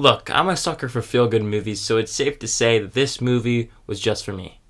Look, I'm a sucker for feel-good movies, so it's safe to say that this movie was just for me.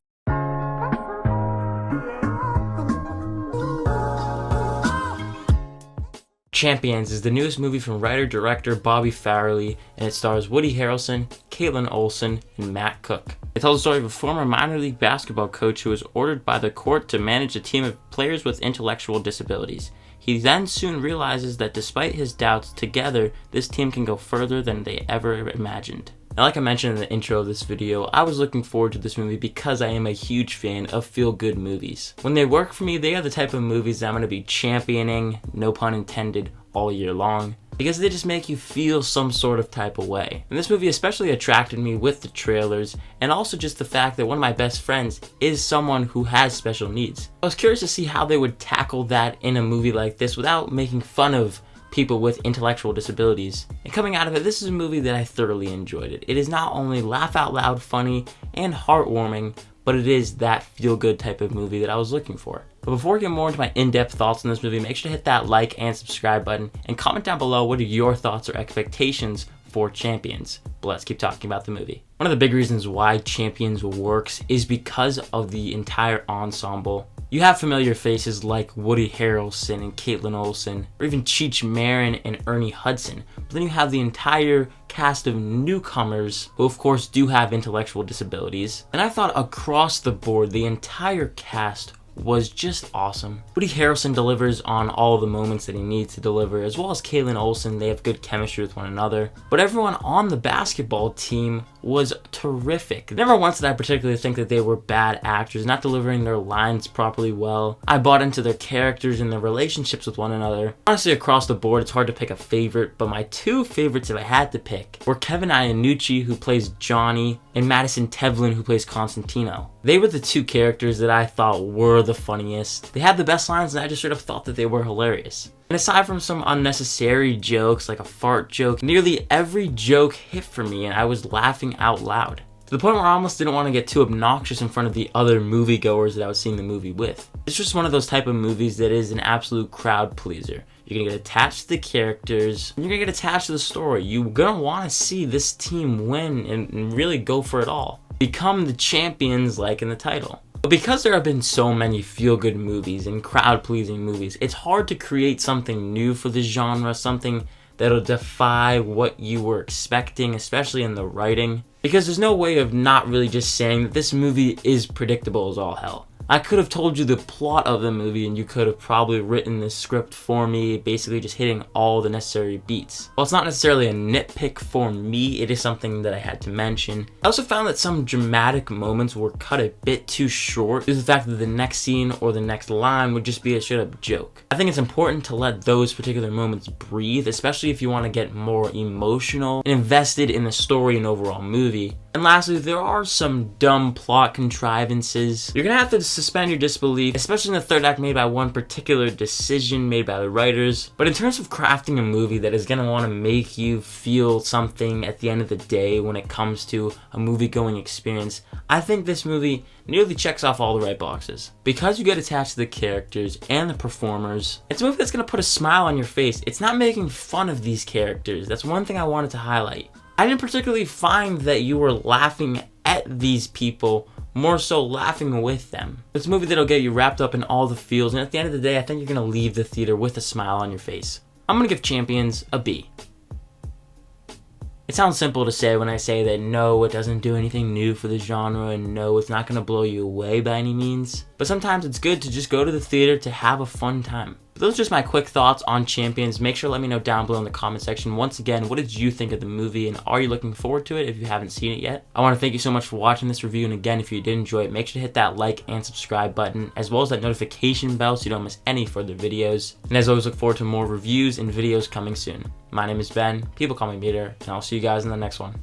Champions is the newest movie from writer-director Bobby Farrelly, and it stars Woody Harrelson, Caitlin Olsen, and Matt Cook. It tells the story of a former minor league basketball coach who was ordered by the court to manage a team of players with intellectual disabilities. He then soon realizes that despite his doubts, together, this team can go further than they ever imagined. Now, like I mentioned in the intro of this video, I was looking forward to this movie because I am a huge fan of feel-good movies. When they work for me, they are the type of movies that I'm going to be championing, no pun intended, all year long, because they just make you feel some sort of type of way. And this movie especially attracted me with the trailers, and also just the fact that one of my best friends is someone who has special needs. I was curious to see how they would tackle that in a movie like this without making fun of people with intellectual disabilities. And coming out of it, this is a movie that I thoroughly enjoyed it. It is not only laugh out loud funny and heartwarming, but it is that feel-good type of movie that I was looking for. But before we get more into my in-depth thoughts on this movie, make sure to hit that like and subscribe button, and comment down below what are your thoughts or expectations for Champions. But let's keep talking about the movie. One of the big reasons why Champions works is because of the entire ensemble. You have familiar faces like Woody Harrelson and Caitlin Olsen, or even Cheech Marin and Ernie Hudson. But then you have the entire cast of newcomers who of course do have intellectual disabilities. And I thought across the board, the entire cast was just awesome. Woody Harrelson delivers on all the moments that he needs to deliver, as well as Caitlin Olsen. They have good chemistry with one another. But everyone on the basketball team was terrific. Never once did I particularly think that they were bad actors, not delivering their lines properly well. I bought into their characters and their relationships with one another. Honestly, across the board, it's hard to pick a favorite, but my two favorites, if I had to pick, were Kevin Iannucci, who plays Johnny, and Madison Tevlin, who plays Constantino. They were the two characters that I thought were the funniest. They had the best lines, and I just sort of thought that they were hilarious. And aside from some unnecessary jokes, like a fart joke, nearly every joke hit for me, and I was laughing out loud. To the point where I almost didn't want to get too obnoxious in front of the other moviegoers that I was seeing the movie with. It's just one of those type of movies that is an absolute crowd pleaser. You're gonna get attached to the characters, and you're gonna get attached to the story. You're gonna want to see this team win and really go for it all. Become the champions like in the title. But because there have been so many feel-good movies and crowd-pleasing movies, it's hard to create something new for the genre, something that'll defy what you were expecting, especially in the writing. Because there's no way of not really just saying that this movie is predictable as all hell. I could have told you the plot of the movie and you could have probably written the script for me, basically just hitting all the necessary beats. While it's not necessarily a nitpick for me, it is something that I had to mention. I also found that some dramatic moments were cut a bit too short due to the fact that the next scene or the next line would just be a straight up joke. I think it's important to let those particular moments breathe, especially if you want to get more emotional and invested in the story and overall movie. And lastly, there are some dumb plot contrivances. You're gonna have to suspend your disbelief, especially in the third act, made by one particular decision made by the writers. But in terms of crafting a movie that is gonna want to make you feel something at the end of the day when it comes to a movie-going experience, I think this movie nearly checks off all the right boxes. Because you get attached to the characters and the performers, it's a movie that's gonna put a smile on your face. It's not making fun of these characters. That's one thing I wanted to highlight. I didn't particularly find that you were laughing at these people, more so laughing with them. It's a movie that'll get you wrapped up in all the feels, and at the end of the day, I think you're gonna leave the theater with a smile on your face. I'm gonna give Champions a B. It sounds simple to say when I say that no, it doesn't do anything new for the genre, and no, it's not gonna blow you away by any means. But sometimes it's good to just go to the theater to have a fun time. But those are just my quick thoughts on Champions. Make sure to let me know down below in the comment section. Once again, what did you think of the movie, and are you looking forward to it if you haven't seen it yet? I want to thank you so much for watching this review, and again, if you did enjoy it, make sure to hit that like and subscribe button, as well as that notification bell so you don't miss any further videos. And as always, look forward to more reviews and videos coming soon. My name is Ben, people call me Meter, and I'll see you guys in the next one.